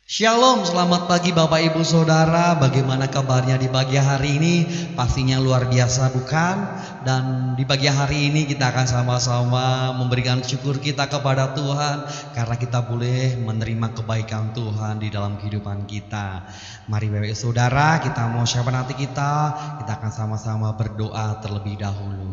Shalom, selamat pagi Bapak Ibu Saudara. Bagaimana kabarnya di pagi hari ini? Pastinya luar biasa bukan? Dan di pagi hari ini kita akan sama-sama memberikan syukur kita kepada Tuhan karena kita boleh menerima kebaikan Tuhan di dalam kehidupan kita. Mari Bapak Ibu Saudara, kita mau siapkan hati kita akan sama-sama berdoa terlebih dahulu.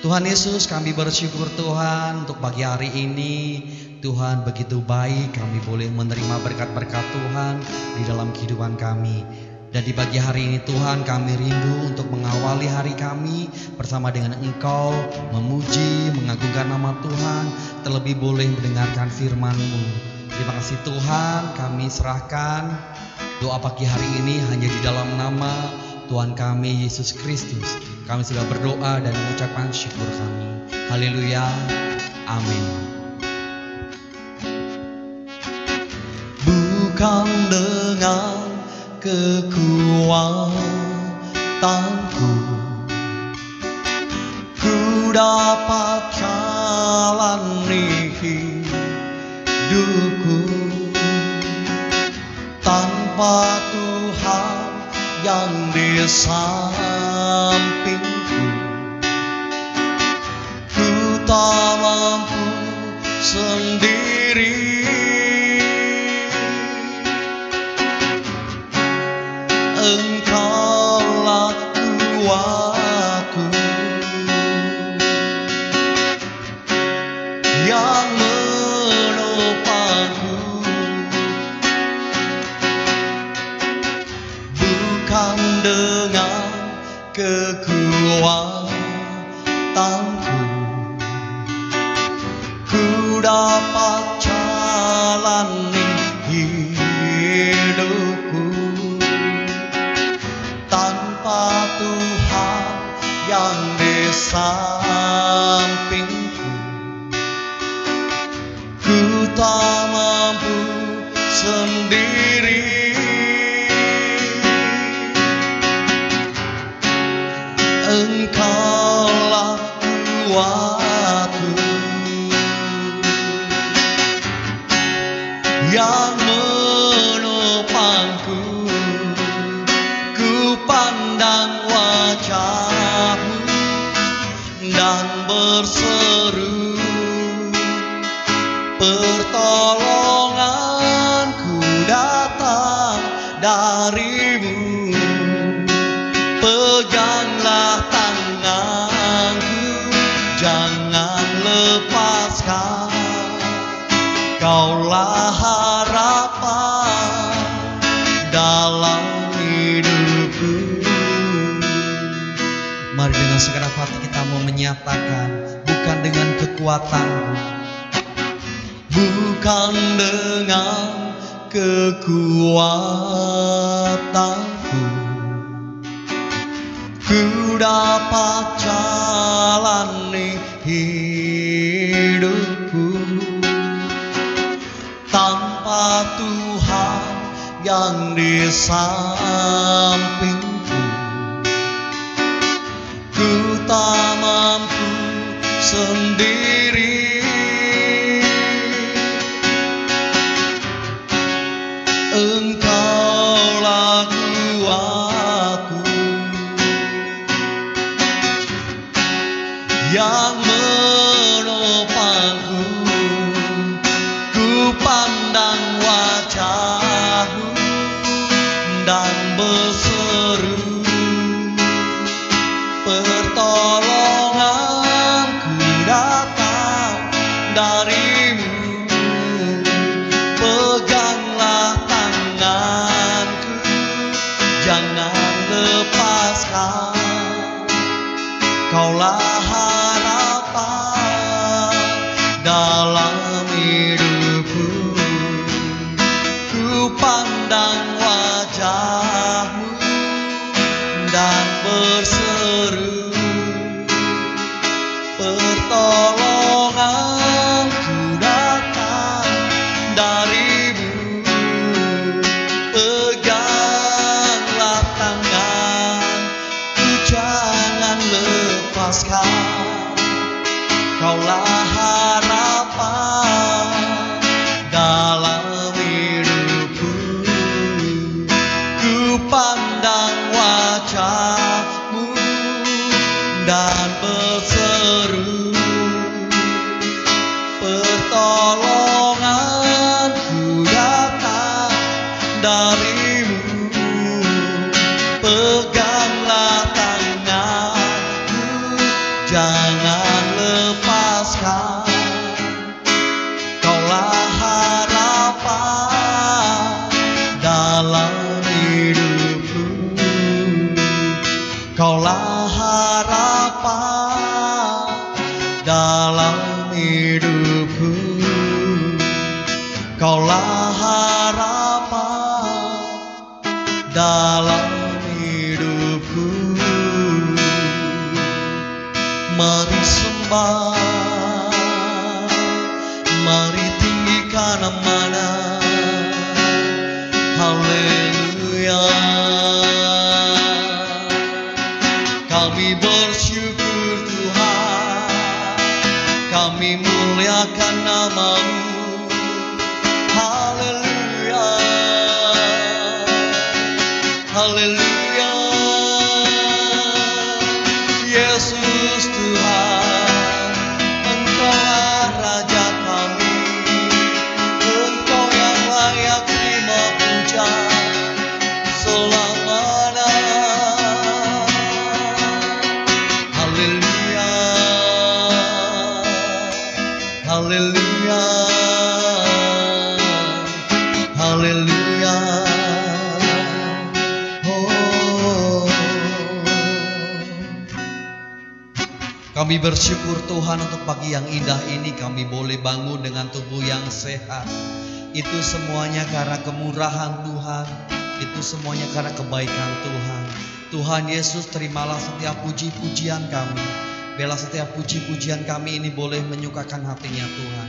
Tuhan Yesus, kami bersyukur Tuhan untuk pagi hari ini. Tuhan begitu baik, kami boleh menerima berkat-berkat Tuhan di dalam kehidupan kami. Dan di pagi hari ini Tuhan, kami rindu untuk mengawali hari kami bersama dengan Engkau, memuji, mengagungkan nama Tuhan, terlebih boleh mendengarkan firman-Mu. Terima kasih Tuhan, kami serahkan doa pagi hari ini hanya di dalam nama Tuhan kami Yesus Kristus. Kami sudah berdoa dan mengucapkan syukur kami. Haleluya, amin. Bukan dengan kekuatanku ku dapat jalani hidupku, tanpa Tuhan yang di sampingku ku tak mampu sendiri. Engkaulah kuatku yang menopangku, bukan dengan kekuatanku ku dapat jalani hidupku, tanpa Tuhan yang di sampingku ku tak mampu sendiri. Engkaulah kuatku yang menopangku, ku pandang wajah-Mu dan berseru, pertolonganku datang dari-Mu. Peganglah tanganku, jangan lepaskan, Kaulah harapan dalam hidupku. Mari dengan segenap hati kita mau menyatakan, bukan dengan kekuatanku, bukan dengan kekuatanku ku dapat jalani hidupku, tanpa Tuhan yang di sampingku ku tak mampu sendiri. Engkaulah kuatku yang menopangku, ku pandang wajah-Mu dan berseru, pertolonganku datang dari-Mu. Peganglah tanganku, jangan lepaskan, Kaulah harapan dalam hidupku. Ku pandang wajah-Mu dan berseru, pertolonganku datang dari-Mu. Peganglah tanganku, jangan lepaskan, Kaulah harapan dalam hidup. pandang wajah-Mu dan berseru, pertolonganku datang dari-Mu. Peganglah tanganku, jangan lepaskan. Kaulah harapan dalam hidupku. Kaulah harapan dalam hidupku. Kaulah harapan dalam hidupku. Mari sembah, mari tinggikan nama-Nya. Haleluya. Kami bersyukur Tuhan, kami muliakan nama-Mu. Haleluya, haleluya. Yesus Tuhan, Engkaulah Raja kami, Engkau yang layak terima puja selamanya. Haleluya, haleluya, haleluya. Oh, kami bersyukur Tuhan untuk pagi yang indah ini. Kami boleh bangun dengan tubuh yang sehat. Itu semuanya karena kemurahan Tuhan. Itu semuanya karena kebaikan Tuhan. Tuhan Yesus, terimalah setiap puji-pujian kami. Biarlah setiap puji-pujian kami ini boleh menyukakan hatinya Tuhan.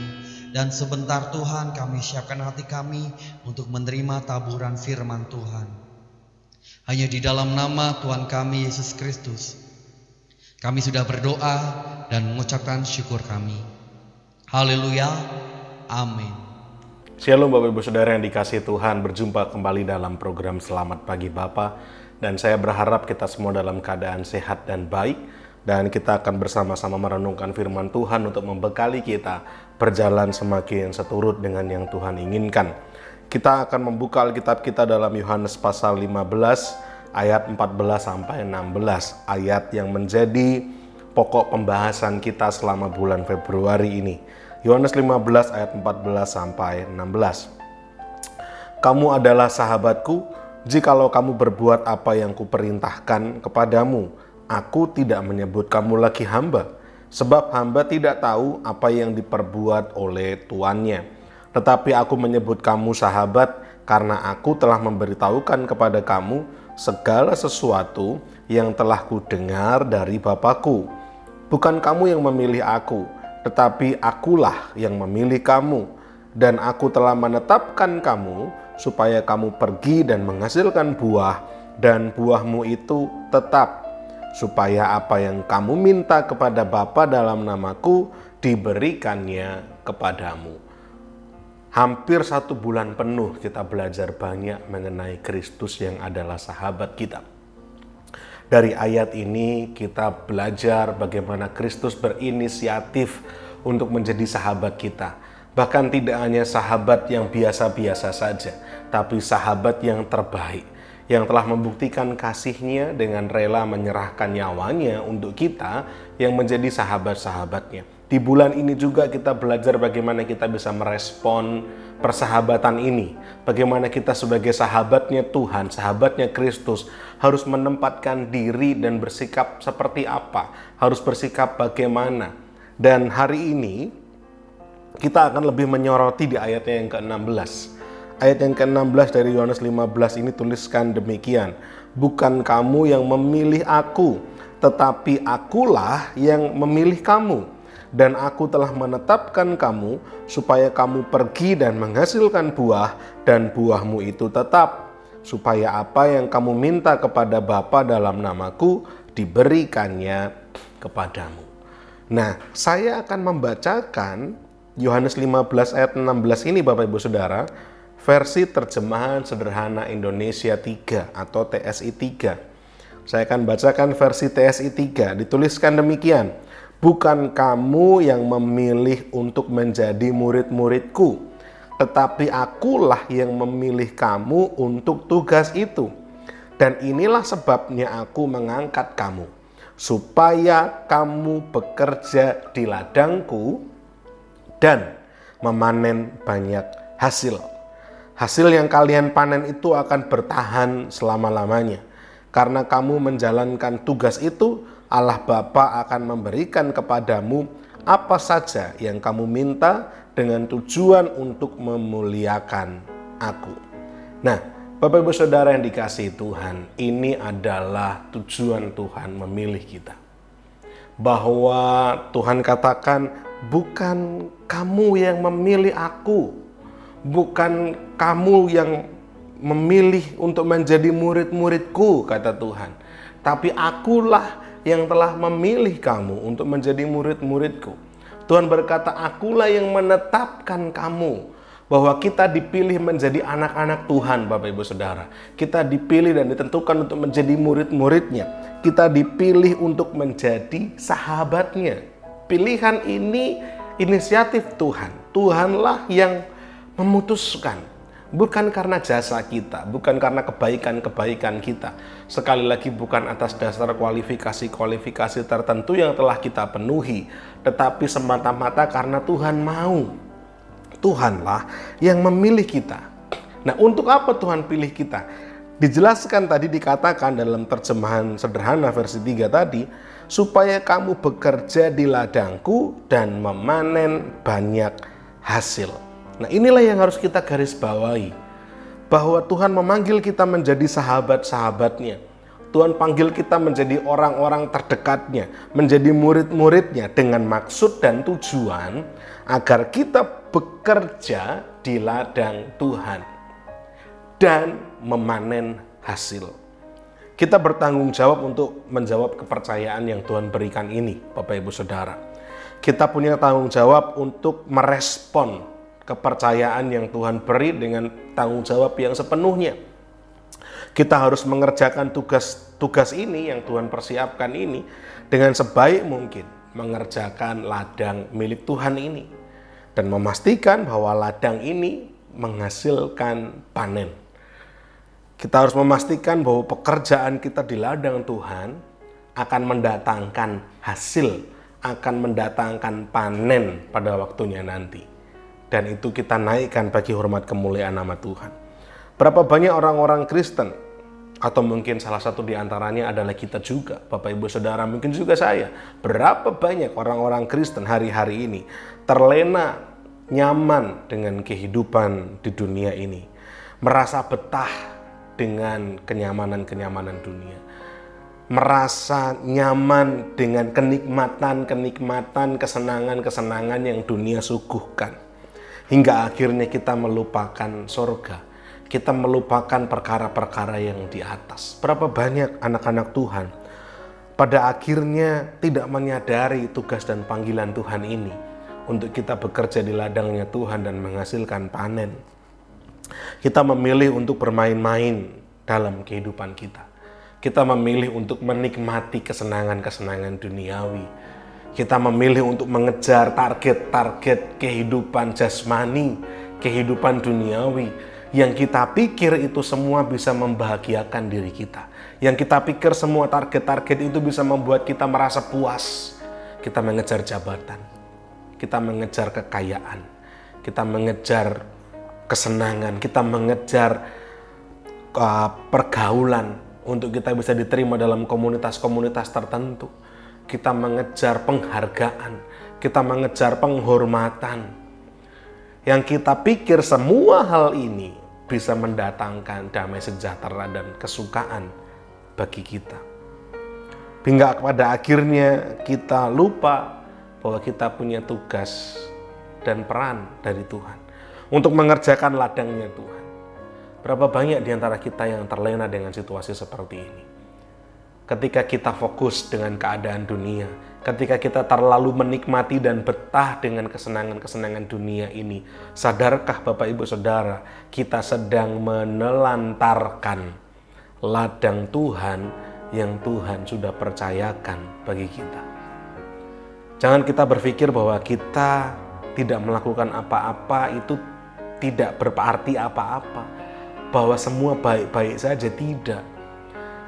Dan sebentar Tuhan, kami siapkan hati kami untuk menerima taburan firman Tuhan. Hanya di dalam nama Tuhan kami Yesus Kristus kami sudah berdoa dan mengucapkan syukur kami. Haleluya, amin. Shalom Bapak Ibu Saudara yang dikasihi Tuhan, berjumpa kembali dalam program Selamat Pagi Bapa. Dan saya berharap kita semua dalam keadaan sehat dan baik. Dan kita akan bersama-sama merenungkan firman Tuhan untuk membekali kita berjalan semakin seturut dengan yang Tuhan inginkan. Kita akan membuka Alkitab kita dalam Yohanes pasal 15 ayat 14 sampai 16, ayat yang menjadi pokok pembahasan kita selama bulan Februari ini. Yohanes 15 ayat 14 sampai 16. Kamu adalah sahabatku jikalau kamu berbuat apa yang kuperintahkan kepadamu. Aku tidak menyebut kamu lagi hamba, sebab hamba tidak tahu apa yang diperbuat oleh tuannya. Tetapi aku menyebut kamu sahabat, karena aku telah memberitahukan kepada kamu segala sesuatu yang telah kudengar dari Bapa-Ku. Bukan kamu yang memilih aku, tetapi akulah yang memilih kamu. Dan aku telah menetapkan kamu, supaya kamu pergi dan menghasilkan buah, dan buahmu itu tetap, supaya apa yang kamu minta kepada Bapa dalam namaku diberikannya kepadamu. Hampir 1 bulan penuh kita belajar banyak mengenai Kristus yang adalah sahabat kita. Dari ayat ini kita belajar bagaimana Kristus berinisiatif untuk menjadi sahabat kita. Bahkan tidak hanya sahabat yang biasa-biasa saja, tapi sahabat yang terbaik, yang telah membuktikan kasih-Nya dengan rela menyerahkan nyawanya untuk kita yang menjadi sahabat-sahabatnya. Di bulan ini juga kita belajar bagaimana kita bisa merespon persahabatan ini. Bagaimana kita sebagai sahabatnya Tuhan, sahabatnya Kristus, harus menempatkan diri dan bersikap seperti apa, harus bersikap bagaimana. Dan hari ini kita akan lebih menyoroti di ayatnya yang ke-16. Ayat yang ke-16 dari Yohanes 15 ini tuliskan demikian. Bukan kamu yang memilih aku, tetapi akulah yang memilih kamu. Dan aku telah menetapkan kamu, supaya kamu pergi dan menghasilkan buah, dan buahmu itu tetap. Supaya apa yang kamu minta kepada Bapa dalam namaku, diberikannya kepadamu. Nah, saya akan membacakan Yohanes 15 ayat 16 ini Bapak Ibu Saudara. versi terjemahan sederhana Indonesia 3 atau TSI 3. Saya akan bacakan versi TSI 3. Dituliskan demikian: bukan kamu yang memilih untuk menjadi murid-muridku, tetapi akulah yang memilih kamu untuk tugas itu. Dan inilah sebabnya aku mengangkat kamu, supaya kamu bekerja di ladangku dan memanen banyak hasil. Hasil yang kalian panen itu akan bertahan selama-lamanya. Karena kamu menjalankan tugas itu, Allah Bapa akan memberikan kepadamu apa saja yang kamu minta dengan tujuan untuk memuliakan aku. Nah, Bapak Ibu Saudara yang dikasihi Tuhan, ini adalah tujuan Tuhan memilih kita. Bahwa Tuhan katakan, bukan kamu yang memilih aku, bukan kamu yang memilih untuk menjadi murid-muridku, kata Tuhan, tapi akulah yang telah memilih kamu untuk menjadi murid-muridku. Tuhan berkata, akulah yang menetapkan kamu, bahwa kita dipilih menjadi anak-anak Tuhan, Bapak Ibu Saudara. Kita dipilih dan ditentukan untuk menjadi murid-muridnya. Kita dipilih untuk menjadi sahabatnya. Pilihan ini inisiatif Tuhan. Tuhanlah yang memutuskan, bukan karena jasa kita, bukan karena kebaikan-kebaikan kita. Sekali lagi, bukan atas dasar kualifikasi-kualifikasi tertentu yang telah kita penuhi, tetapi semata-mata karena Tuhan mau. Tuhanlah yang memilih kita. Nah, untuk apa Tuhan pilih kita? Dijelaskan tadi, dikatakan dalam terjemahan sederhana versi 3 tadi, supaya kamu bekerja di ladangku dan memanen banyak hasil. Nah, inilah yang harus kita garis bawahi, bahwa Tuhan memanggil kita menjadi sahabat-sahabatnya. Tuhan panggil kita menjadi orang-orang terdekatnya, menjadi murid-muridnya, dengan maksud dan tujuan agar kita bekerja di ladang Tuhan dan memanen hasil. Kita bertanggung jawab untuk menjawab kepercayaan yang Tuhan berikan ini, Bapak Ibu Saudara. Kita punya tanggung jawab untuk merespon kepercayaan yang Tuhan beri dengan tanggung jawab yang sepenuhnya. Kita harus mengerjakan tugas ini yang Tuhan persiapkan ini dengan sebaik mungkin, mengerjakan ladang milik Tuhan ini dan memastikan bahwa ladang ini menghasilkan panen. Kita harus memastikan bahwa pekerjaan kita di ladang Tuhan akan mendatangkan hasil, akan mendatangkan panen pada waktunya nanti. Dan itu kita naikkan bagi hormat kemuliaan nama Tuhan. Berapa banyak orang-orang Kristen, atau mungkin salah satu di antaranya adalah kita juga, Bapak Ibu Saudara, mungkin juga saya. Berapa banyak orang-orang Kristen hari-hari ini terlena nyaman dengan kehidupan di dunia ini, merasa betah dengan kenyamanan-kenyamanan dunia, merasa nyaman dengan kenikmatan-kenikmatan, kesenangan-kesenangan yang dunia suguhkan. Hingga akhirnya kita melupakan sorga, kita melupakan perkara-perkara yang di atas. Berapa banyak anak-anak Tuhan pada akhirnya tidak menyadari tugas dan panggilan Tuhan ini untuk kita bekerja di ladangnya Tuhan dan menghasilkan panen. Kita memilih untuk bermain-main dalam kehidupan kita. Kita memilih untuk menikmati kesenangan-kesenangan duniawi. Kita memilih untuk mengejar target-target kehidupan jasmani, kehidupan duniawi, yang kita pikir itu semua bisa membahagiakan diri kita. Yang kita pikir semua target-target itu bisa membuat kita merasa puas. Kita mengejar jabatan, kita mengejar kekayaan, kita mengejar kesenangan, kita mengejar pergaulan untuk kita bisa diterima dalam komunitas-komunitas tertentu. Kita mengejar penghargaan, kita mengejar penghormatan. Yang kita pikir semua hal ini bisa mendatangkan damai sejahtera dan kesukaan bagi kita. Hingga pada akhirnya kita lupa bahwa kita punya tugas dan peran dari Tuhan untuk mengerjakan ladangnya Tuhan. Berapa banyak di antara kita yang terlena dengan situasi seperti ini? Ketika kita fokus dengan keadaan dunia, ketika kita terlalu menikmati dan betah dengan kesenangan-kesenangan dunia ini, sadarkah Bapak Ibu Saudara, kita sedang menelantarkan ladang Tuhan yang Tuhan sudah percayakan bagi kita. Jangan kita berpikir bahwa kita tidak melakukan apa-apa itu tidak berarti apa-apa, bahwa semua baik-baik saja, tidak.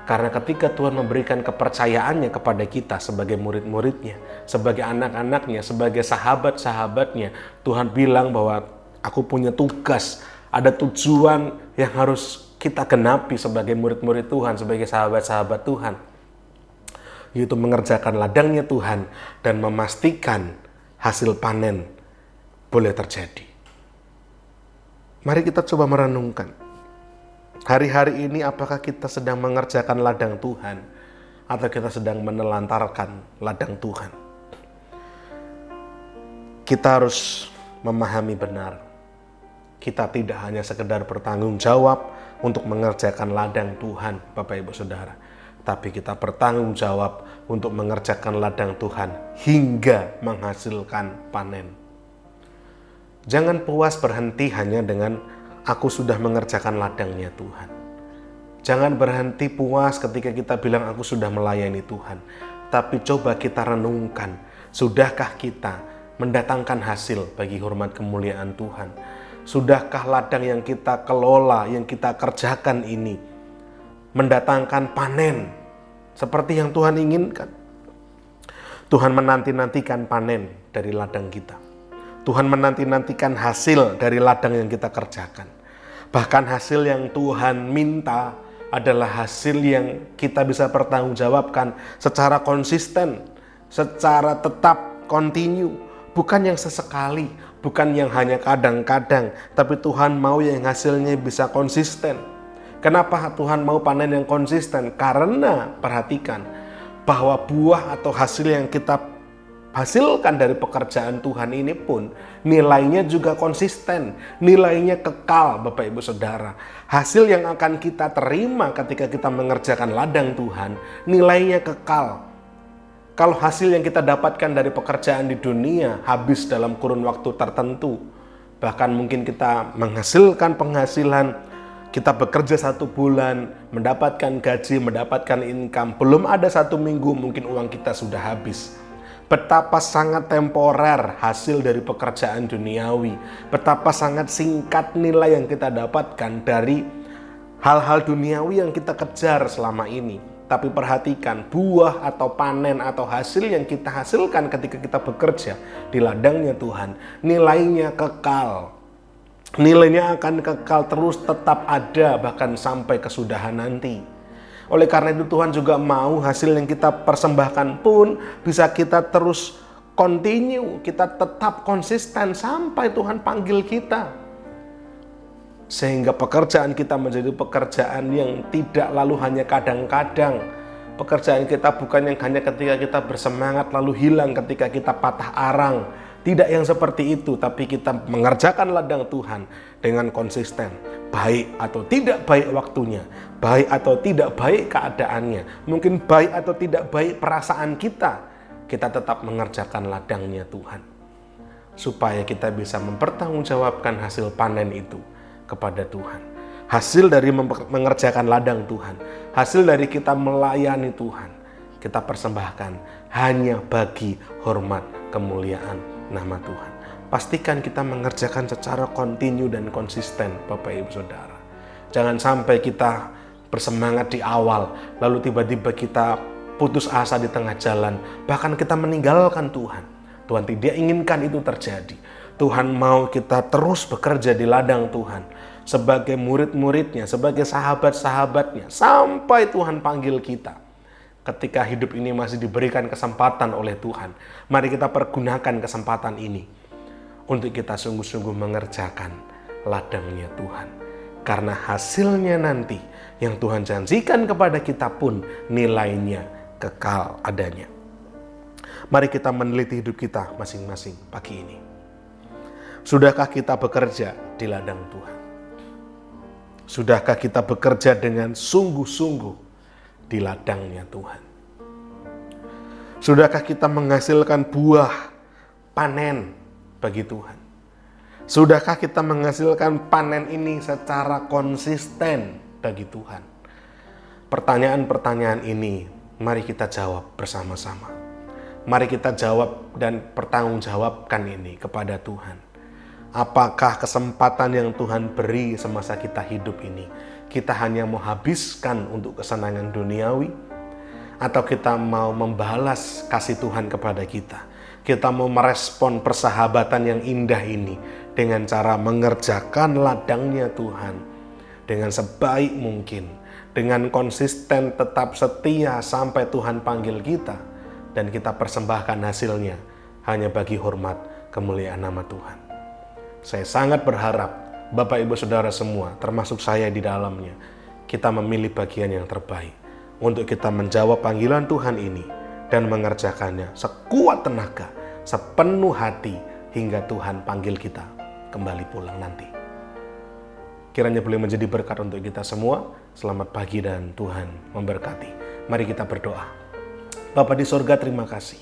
Karena ketika Tuhan memberikan kepercayaannya kepada kita sebagai murid-muridnya, sebagai anak-anaknya, sebagai sahabat-sahabatnya, Tuhan bilang bahwa aku punya tugas, ada tujuan yang harus kita genapi sebagai murid-murid Tuhan, sebagai sahabat-sahabat Tuhan, yaitu mengerjakan ladangnya Tuhan dan memastikan hasil panen boleh terjadi. Mari kita coba merenungkan. Hari-hari ini apakah kita sedang mengerjakan ladang Tuhan atau kita sedang menelantarkan ladang Tuhan? Kita harus memahami benar. Kita tidak hanya sekedar bertanggung jawab untuk mengerjakan ladang Tuhan, Bapak Ibu Saudara, tapi kita bertanggung jawab untuk mengerjakan ladang Tuhan hingga menghasilkan panen. Jangan puas berhenti hanya dengan aku sudah mengerjakan ladangnya Tuhan. Jangan berhenti puas ketika kita bilang aku sudah melayani Tuhan. Tapi coba kita renungkan, sudahkah kita mendatangkan hasil bagi hormat kemuliaan Tuhan? Sudahkah ladang yang kita kelola, yang kita kerjakan ini mendatangkan panen seperti yang Tuhan inginkan? Tuhan menanti-nantikan panen dari ladang kita. Tuhan menanti-nantikan hasil dari ladang yang kita kerjakan. Bahkan hasil yang Tuhan minta adalah hasil yang kita bisa pertanggungjawabkan secara konsisten, secara tetap, continue. Bukan yang sesekali, bukan yang hanya kadang-kadang, tapi Tuhan mau yang hasilnya bisa konsisten. Kenapa Tuhan mau panen yang konsisten? Karena perhatikan bahwa buah atau hasil yang kita hasilkan dari pekerjaan Tuhan ini pun nilainya juga konsisten, nilainya kekal, Bapak Ibu Saudara. Hasil yang akan kita terima ketika kita mengerjakan ladang Tuhan, nilainya kekal. Kalau hasil yang kita dapatkan dari pekerjaan di dunia habis dalam kurun waktu tertentu, bahkan mungkin kita menghasilkan penghasilan, kita bekerja 1 bulan, mendapatkan gaji, mendapatkan income, belum ada 1 minggu mungkin uang kita sudah habis. Betapa sangat temporer hasil dari pekerjaan duniawi. Betapa sangat singkat nilai yang kita dapatkan dari hal-hal duniawi yang kita kejar selama ini. Tapi perhatikan, buah atau panen atau hasil yang kita hasilkan ketika kita bekerja di ladangnya Tuhan, nilainya kekal. Nilainya akan kekal terus tetap ada bahkan sampai kesudahan nanti. Oleh karena itu Tuhan juga mau hasil yang kita persembahkan pun bisa kita terus continue, kita tetap konsisten sampai Tuhan panggil kita. Sehingga pekerjaan kita menjadi pekerjaan yang tidak lalu hanya kadang-kadang. Pekerjaan kita bukan yang hanya ketika kita bersemangat lalu hilang ketika kita patah arang. Tidak yang seperti itu, tapi kita mengerjakan ladang Tuhan dengan konsisten. Baik atau tidak baik waktunya, baik atau tidak baik keadaannya, mungkin baik atau tidak baik perasaan kita tetap mengerjakan ladangnya Tuhan. Supaya kita bisa mempertanggungjawabkan hasil panen itu kepada Tuhan. Hasil dari mengerjakan ladang Tuhan, hasil dari kita melayani Tuhan, kita persembahkan hanya bagi hormat kemuliaan nama Tuhan. Pastikan kita mengerjakan secara kontinu dan konsisten, Bapak Ibu Saudara. Jangan sampai kita bersemangat di awal, lalu tiba-tiba kita putus asa di tengah jalan, bahkan kita meninggalkan Tuhan. Tuhan tidak inginkan itu terjadi. Tuhan mau kita terus bekerja di ladang Tuhan, sebagai murid-muridnya, sebagai sahabat-sahabatnya, sampai Tuhan panggil kita. Ketika hidup ini masih diberikan kesempatan oleh Tuhan, mari kita pergunakan kesempatan ini untuk kita sungguh-sungguh mengerjakan ladangnya Tuhan. Karena hasilnya nanti yang Tuhan janjikan kepada kita pun nilainya kekal adanya. Mari kita meneliti hidup kita masing-masing pagi ini. Sudahkah kita bekerja di ladang Tuhan? Sudahkah kita bekerja dengan sungguh-sungguh di ladangnya Tuhan? Sudahkah kita menghasilkan buah panen bagi Tuhan? Sudahkah kita menghasilkan panen ini secara konsisten bagi Tuhan? Pertanyaan-pertanyaan ini mari kita jawab bersama-sama. Mari kita jawab dan pertanggungjawabkan ini kepada Tuhan. Apakah kesempatan yang Tuhan beri semasa kita hidup ini kita hanya mau habiskan untuk kesenangan duniawi, atau kita mau membalas kasih Tuhan kepada kita? Kita mau merespon persahabatan yang indah ini dengan cara mengerjakan ladangnya Tuhan dengan sebaik mungkin, dengan konsisten tetap setia sampai Tuhan panggil kita, dan kita persembahkan hasilnya hanya bagi hormat kemuliaan nama Tuhan. Saya sangat berharap Bapak Ibu Saudara semua, termasuk saya di dalamnya, kita memilih bagian yang terbaik untuk kita menjawab panggilan Tuhan ini dan mengerjakannya sekuat tenaga, sepenuh hati, hingga Tuhan panggil kita kembali pulang nanti. Kiranya boleh menjadi berkat untuk kita semua. Selamat pagi dan Tuhan memberkati. Mari kita berdoa. Bapa di sorga, terima kasih.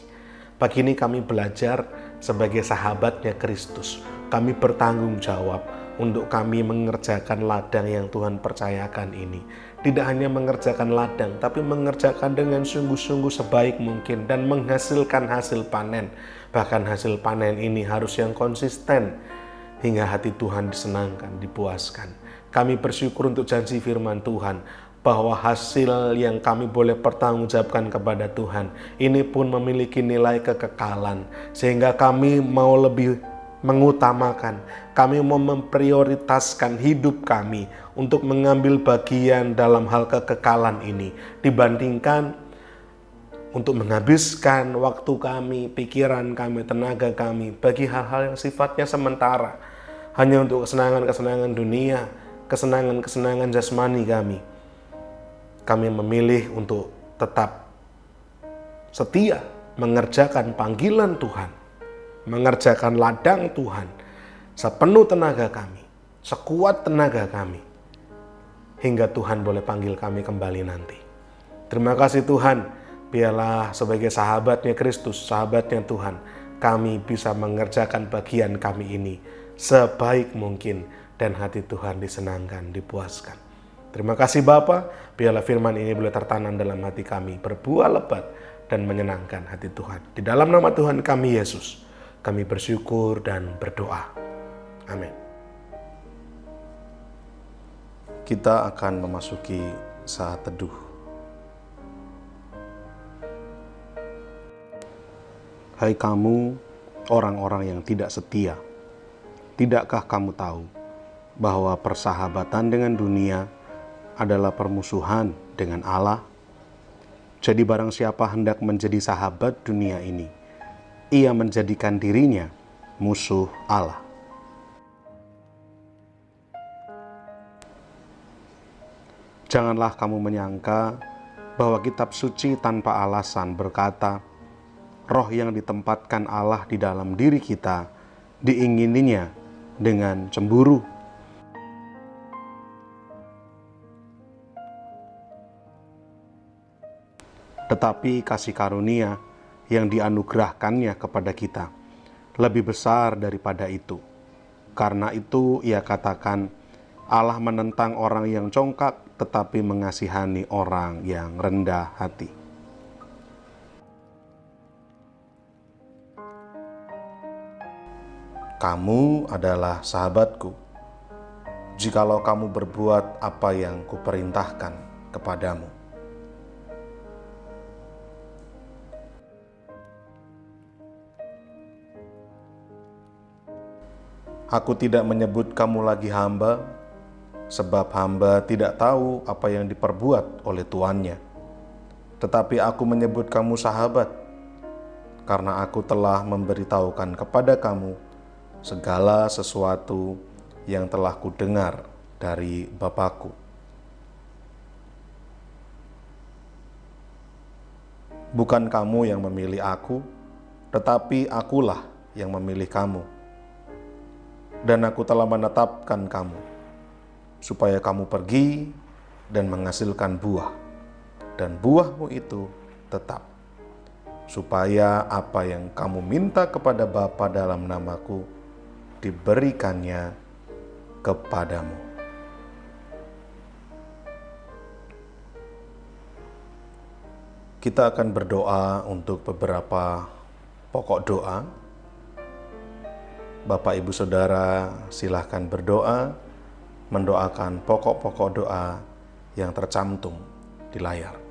Pagi ini kami belajar sebagai sahabatnya Kristus. Kami bertanggung jawab untuk kami mengerjakan ladang yang Tuhan percayakan ini. Tidak hanya mengerjakan ladang, tapi mengerjakan dengan sungguh-sungguh sebaik mungkin dan menghasilkan hasil panen. Bahkan hasil panen ini harus yang konsisten hingga hati Tuhan disenangkan, dipuaskan. Kami bersyukur untuk janji firman Tuhan bahwa hasil yang kami boleh pertanggungjawabkan kepada Tuhan ini pun memiliki nilai kekekalan, sehingga kami mau lebih mengutamakan, kami mau memprioritaskan hidup kami untuk mengambil bagian dalam hal kekekalan ini dibandingkan untuk menghabiskan waktu kami, pikiran kami, tenaga kami bagi hal-hal yang sifatnya sementara, hanya untuk kesenangan-kesenangan dunia, kesenangan-kesenangan jasmani kami. Kami memilih untuk tetap setia mengerjakan panggilan Tuhan, mengerjakan ladang Tuhan sepenuh tenaga kami, sekuat tenaga kami, hingga Tuhan boleh panggil kami kembali nanti. Terima kasih Tuhan, biarlah sebagai sahabatnya Kristus, sahabatnya Tuhan, kami bisa mengerjakan bagian kami ini sebaik mungkin dan hati Tuhan disenangkan, dipuaskan. Terima kasih Bapa, biarlah firman ini boleh tertanam dalam hati kami, berbuah lebat dan menyenangkan hati Tuhan. Di dalam nama Tuhan kami Yesus, kami bersyukur dan berdoa. Amin. Kita akan memasuki saat teduh. Hai kamu, orang-orang yang tidak setia, tidakkah kamu tahu bahwa persahabatan dengan dunia adalah permusuhan dengan Allah? Jadi barang siapa hendak menjadi sahabat dunia ini, ia menjadikan dirinya musuh Allah. Janganlah kamu menyangka bahwa kitab suci tanpa alasan berkata, roh yang ditempatkan Allah di dalam diri kita diingininya dengan cemburu. Tetapi kasih karunia yang dianugerahkannya kepada kita lebih besar daripada itu. Karena itu ia katakan, Allah menentang orang yang congkak tetapi mengasihani orang yang rendah hati. Kamu adalah sahabatku, jikalau kamu berbuat apa yang kuperintahkan kepadamu. Aku tidak menyebut kamu lagi hamba, sebab hamba tidak tahu apa yang diperbuat oleh tuannya. Tetapi aku menyebut kamu sahabat, karena aku telah memberitahukan kepada kamu segala sesuatu yang telah kudengar dari Bapa-Ku. Bukan kamu yang memilih aku, tetapi akulah yang memilih kamu. Dan aku telah menetapkan kamu, supaya kamu pergi dan menghasilkan buah, dan buahmu itu tetap, supaya apa yang kamu minta kepada Bapa dalam namaku diberikannya kepadamu. Kita akan berdoa untuk beberapa pokok doa. Bapak, Ibu, Saudara, silahkan berdoa, mendoakan pokok-pokok doa yang tercantum di layar.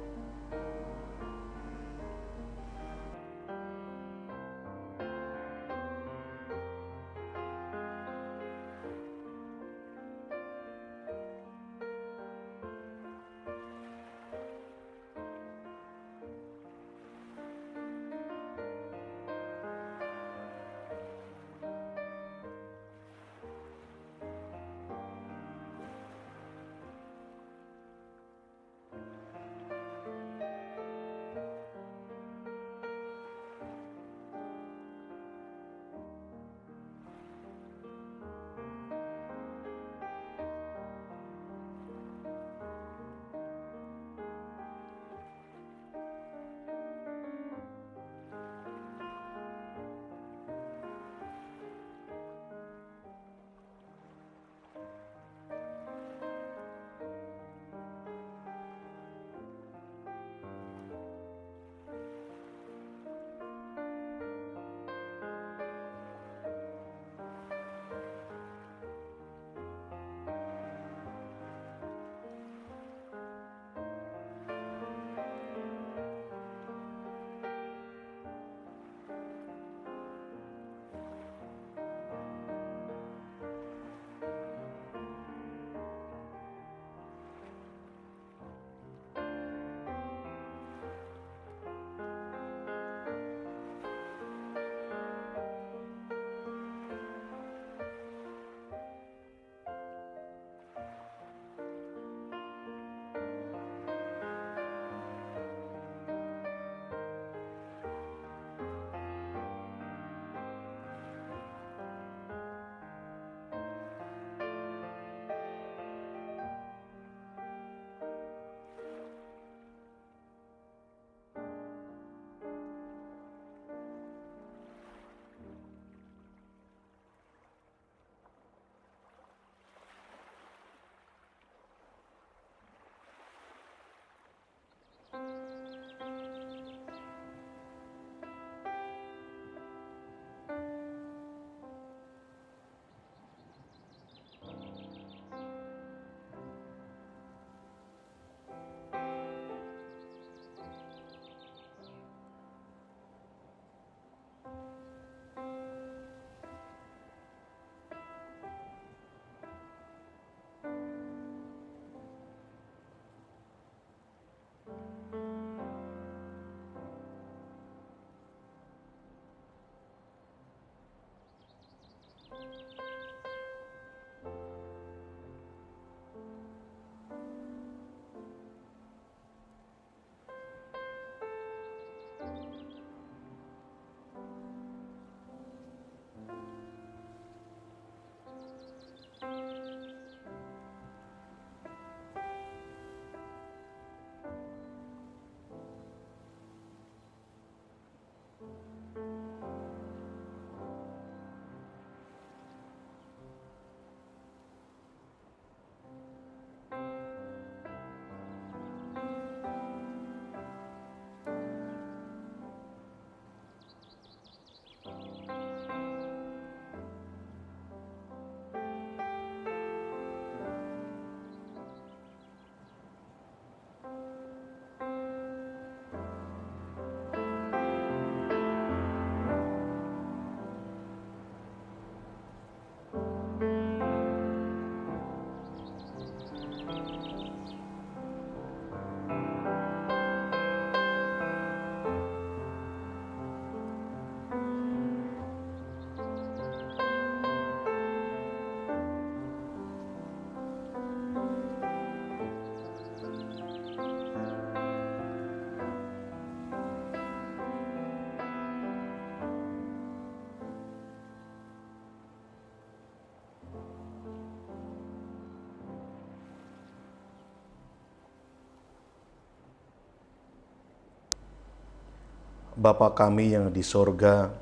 Bapa kami yang di sorga,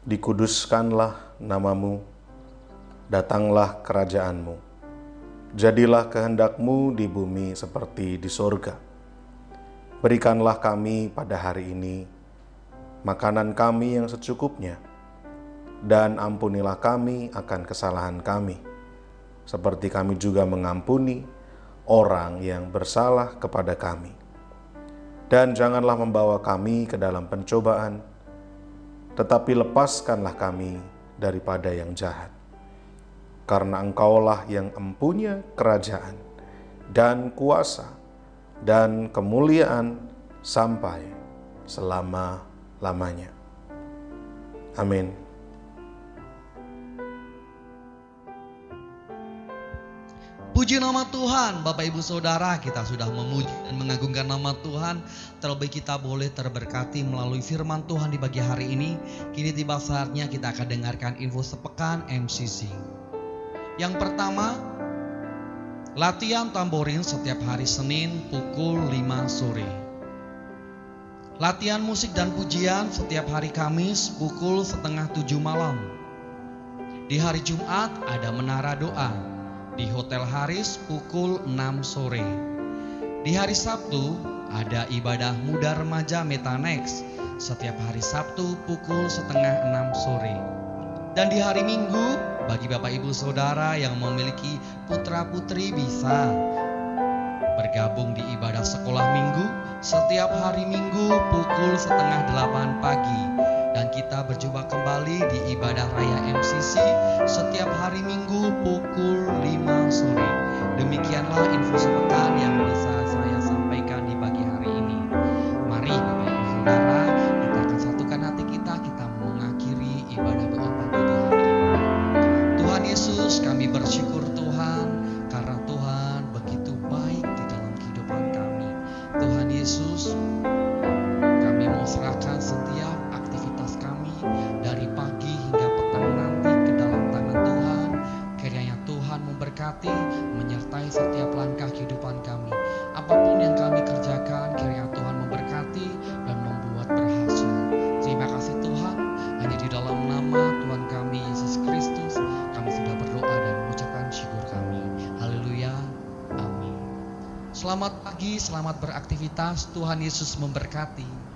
dikuduskanlah namamu, datanglah kerajaan-Mu. Jadilah kehendak-Mu di bumi seperti di sorga. Berikanlah kami pada hari ini makanan kami yang secukupnya, dan ampunilah kami akan kesalahan kami, seperti kami juga mengampuni orang yang bersalah kepada kami. Dan janganlah membawa kami ke dalam pencobaan, tetapi lepaskanlah kami daripada yang jahat. Karena Engkaulah yang empunya kerajaan dan kuasa dan kemuliaan sampai selama-lamanya. Amin. Puji nama Tuhan, Bapak Ibu Saudara, kita sudah memuji dan mengagungkan nama Tuhan. Terlebih kita boleh terberkati melalui firman Tuhan di pagi hari ini. Kini tiba saatnya kita akan dengarkan info sepekan MCC. Yang pertama, latihan tamborin setiap hari Senin pukul 5 sore. Latihan musik dan pujian setiap hari Kamis pukul 6:30 malam. Di hari Jumat ada menara doa di Hotel Haris pukul 6 sore. Di hari Sabtu ada ibadah muda remaja Metanex setiap hari Sabtu pukul 5:30 sore. Dan di hari Minggu bagi Bapak Ibu Saudara yang memiliki putra-putri bisa bergabung di ibadah sekolah minggu setiap hari Minggu pukul 7:30 pagi. Dan kita berjumpa kembali di ibadah raya MCC setiap hari Minggu pukul 5 sore. Demikianlah info sepekan yang bisa saya sampaikan di pagi hari ini. Mari Bapak Ibu Saudara, kita akan satukan hati kita mengakhiri ibadah doa pagi di hari ini. Tuhan Yesus, kami bersyukur Tuhan karena Tuhan begitu baik di dalam kehidupan kami. Tuhan Yesus, kami mau serahkan setiap aktivitas kami dari pagi hingga petang nanti ke dalam tangan Tuhan. Kiranya Tuhan memberkati, menyertai setiap langkah kehidupan kami. Apapun yang kami kerjakan, kiranya Tuhan memberkati dan membuat berhasil. Terima kasih Tuhan, hanya di dalam nama Tuhan kami Yesus Kristus kami sudah berdoa dan mengucapkan syukur kami. Haleluya, amin. Selamat pagi, selamat beraktivitas. Tuhan Yesus memberkati.